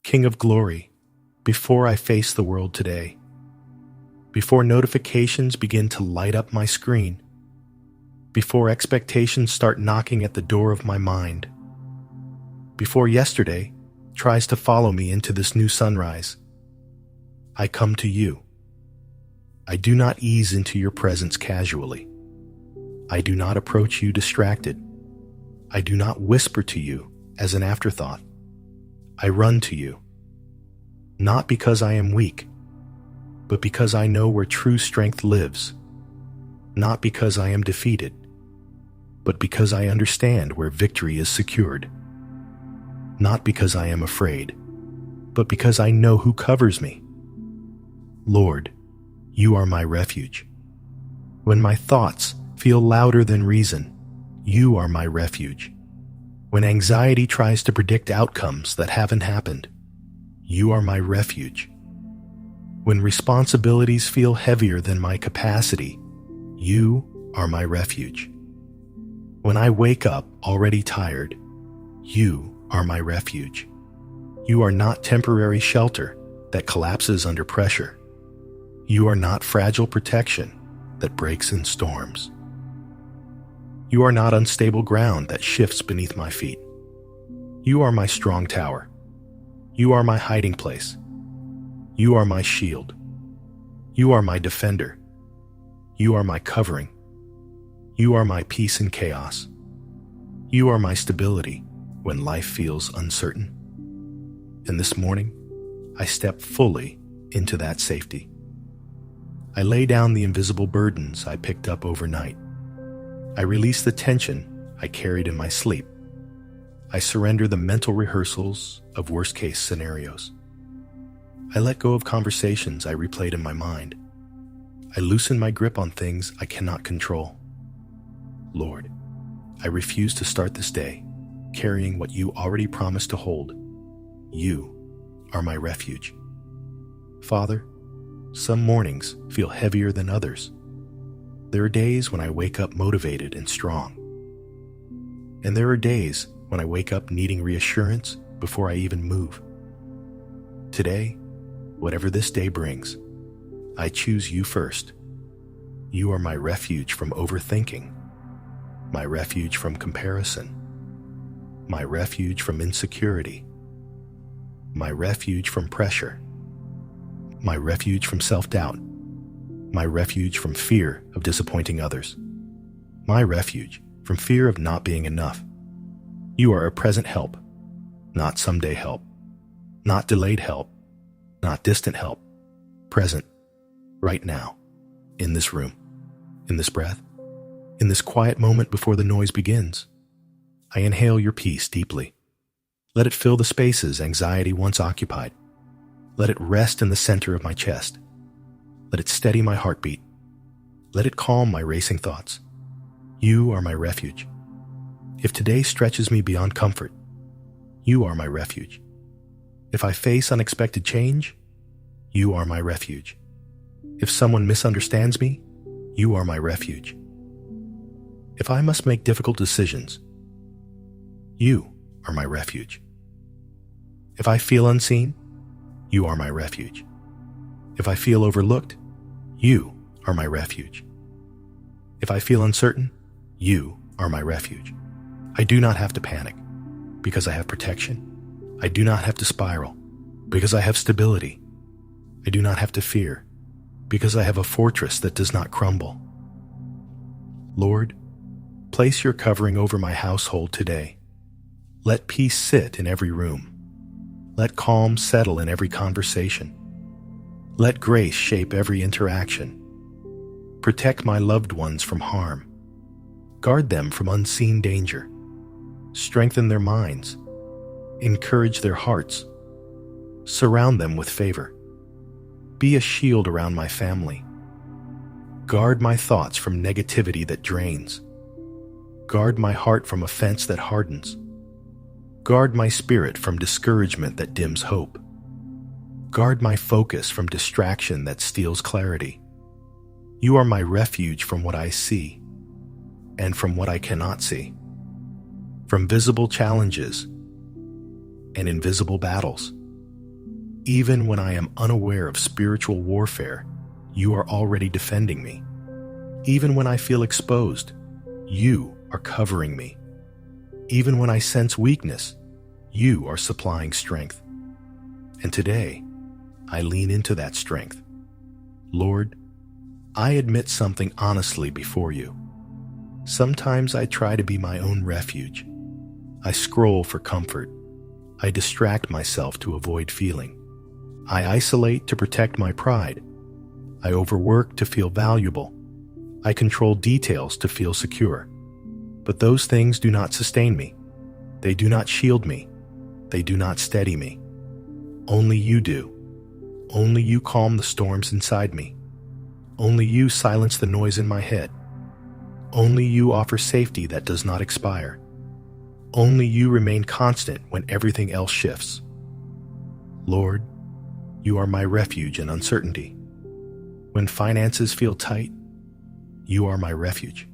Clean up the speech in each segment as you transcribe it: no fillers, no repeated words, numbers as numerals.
King of glory, before I face the world today, before notifications begin to light up my screen, before expectations start knocking at the door of my mind, before yesterday tries to follow me into this new sunrise, I come to you. I do not ease into your presence casually. I do not approach you distracted. I do not whisper to you as an afterthought. I run to you, not because I am weak, but because I know where true strength lives, not because I am defeated, but because I understand where victory is secured, not because I am afraid, but because I know who covers me. Lord, you are my refuge. When my thoughts feel louder than reason, you are my refuge. When anxiety tries to predict outcomes that haven't happened, you are my refuge. When responsibilities feel heavier than my capacity, you are my refuge. When I wake up already tired, you are my refuge. You are not temporary shelter that collapses under pressure. You are not fragile protection that breaks in storms. You are not unstable ground that shifts beneath my feet. You are my strong tower. You are my hiding place. You are my shield. You are my defender. You are my covering. You are my peace in chaos. You are my stability when life feels uncertain. And this morning, I step fully into that safety. I lay down the invisible burdens I picked up overnight. I release the tension I carried in my sleep. I surrender the mental rehearsals of worst-case scenarios. I let go of conversations I replayed in my mind. I loosen my grip on things I cannot control. Lord, I refuse to start this day carrying what you already promised to hold. You are my refuge. Father, some mornings feel heavier than others. There are days when I wake up motivated and strong. And there are days when I wake up needing reassurance before I even move. Today, whatever this day brings, I choose you first. You are my refuge from overthinking, my refuge from comparison, my refuge from insecurity, my refuge from pressure, my refuge from self-doubt, my refuge from fear of disappointing others, my refuge from fear of not being enough. You are a present help, not someday help, not delayed help, not distant help, present, right now, in this room, in this breath, in this quiet moment before the noise begins. I inhale your peace deeply. Let it fill the spaces anxiety once occupied. Let it rest in the center of my chest. Let it steady my heartbeat. Let it calm my racing thoughts. You are my refuge. If today stretches me beyond comfort, you are my refuge. If I face unexpected change, you are my refuge. If someone misunderstands me, you are my refuge. If I must make difficult decisions, you are my refuge. If I feel unseen, you are my refuge. If I feel overlooked, you are my refuge. If I feel uncertain, you are my refuge. I do not have to panic because I have protection. I do not have to spiral because I have stability. I do not have to fear because I have a fortress that does not crumble. Lord, place your covering over my household today. Let peace sit in every room. Let calm settle in every conversation. Let grace shape every interaction. Protect my loved ones from harm. Guard them from unseen danger. Strengthen their minds. Encourage their hearts. Surround them with favor. Be a shield around my family. Guard my thoughts from negativity that drains. Guard my heart from offense that hardens. Guard my spirit from discouragement that dims hope. Guard my focus from distraction that steals clarity. You are my refuge from what I see and from what I cannot see, from visible challenges and invisible battles. Even when I am unaware of spiritual warfare, you are already defending me. Even when I feel exposed, you are covering me. Even when I sense weakness, you are supplying strength. And today, I lean into that strength. Lord, I admit something honestly before you. Sometimes I try to be my own refuge. I scroll for comfort. I distract myself to avoid feeling. I isolate to protect my pride. I overwork to feel valuable. I control details to feel secure. But those things do not sustain me. They do not shield me. They do not steady me. Only you do. Only you calm the storms inside me. Only you silence the noise in my head. Only you offer safety that does not expire. Only you remain constant when everything else shifts. Lord, you are my refuge in uncertainty. When finances feel tight, you are my refuge.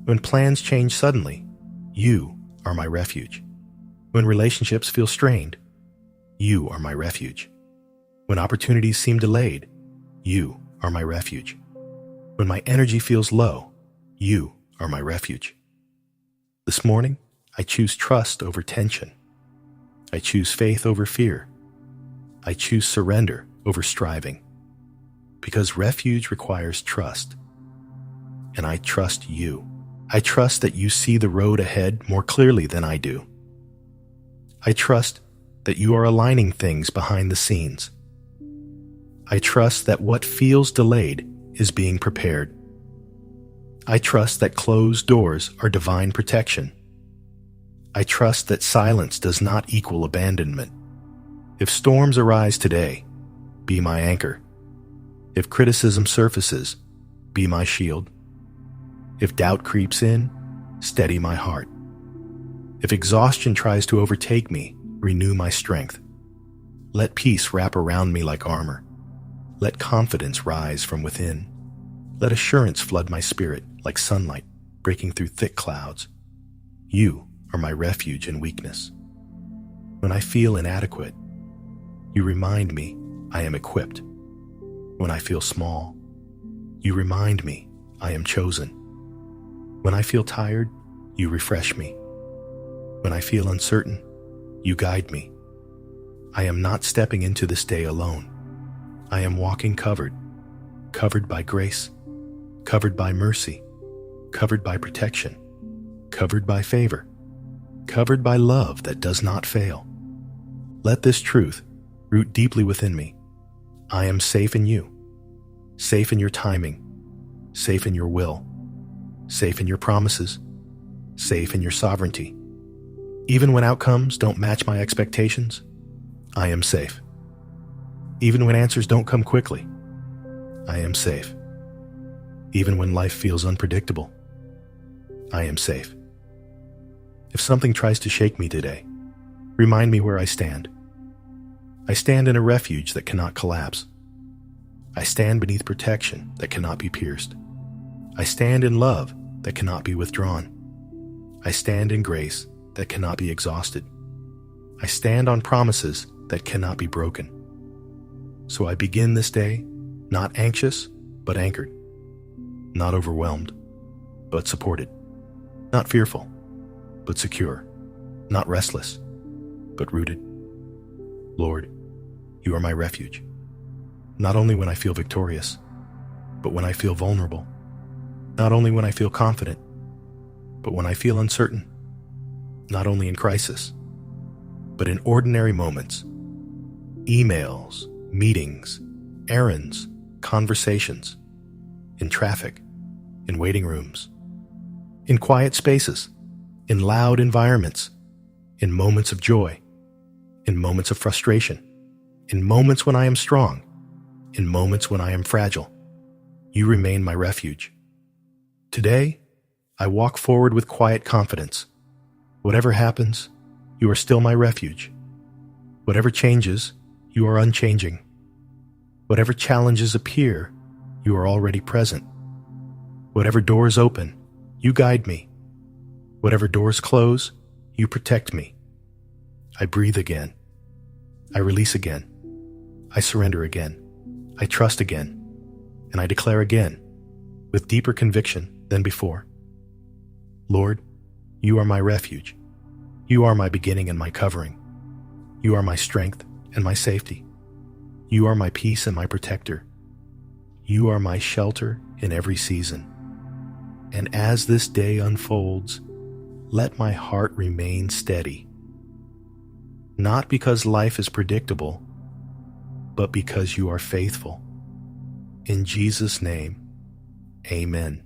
When plans change suddenly, you are my refuge. When relationships feel strained, you are my refuge. When opportunities seem delayed, you are my refuge. When my energy feels low, you are my refuge. This morning, I choose trust over tension. I choose faith over fear. I choose surrender over striving. Because refuge requires trust. And I trust you. I trust that you see the road ahead more clearly than I do. I trust that you are aligning things behind the scenes. I trust that what feels delayed is being prepared. I trust that closed doors are divine protection. I trust that silence does not equal abandonment. If storms arise today, be my anchor. If criticism surfaces, be my shield. If doubt creeps in, steady my heart. If exhaustion tries to overtake me, renew my strength. Let peace wrap around me like armor. Let confidence rise from within. Let assurance flood my spirit like sunlight breaking through thick clouds. You are my refuge in weakness. When I feel inadequate, you remind me I am equipped. When I feel small, you remind me I am chosen. When I feel tired, you refresh me. When I feel uncertain, you guide me. I am not stepping into this day alone. I am walking covered by grace, covered by mercy, covered by protection, covered by favor, covered by love that does not fail. Let this truth root deeply within me. I am safe in you, safe in your timing, safe in your will, safe in your promises, safe in your sovereignty. Even when outcomes don't match my expectations, I am safe. Even when answers don't come quickly, I am safe. Even when life feels unpredictable, I am safe. If something tries to shake me today, remind me where I stand. I stand in a refuge that cannot collapse. I stand beneath protection that cannot be pierced. I stand in love that cannot be withdrawn. I stand in grace that cannot be exhausted. I stand on promises that cannot be broken. So I begin this day not anxious, but anchored. Not overwhelmed, but supported. Not fearful, but secure. Not restless, but rooted. Lord, you are my refuge. Not only when I feel victorious, but when I feel vulnerable. Not only when I feel confident, but when I feel uncertain. Not only in crisis, but in ordinary moments. Emails, meetings, errands, conversations, in traffic, in waiting rooms, in quiet spaces, in loud environments, in moments of joy, in moments of frustration, in moments when I am strong, in moments when I am fragile. You remain my refuge. Today, I walk forward with quiet confidence. Whatever happens, you are still my refuge. Whatever changes, you are unchanging. Whatever challenges appear, you are already present. Whatever doors open, you guide me. Whatever doors close, you protect me. I breathe again. I release again. I surrender again. I trust again. And I declare again, with deeper conviction than before, Lord, you are my refuge. You are my beginning and my covering. You are my strength and my safety. You are my peace and my protector. You are my shelter in every season. And as this day unfolds, let my heart remain steady. Not because life is predictable, but because you are faithful. In Jesus' name, amen.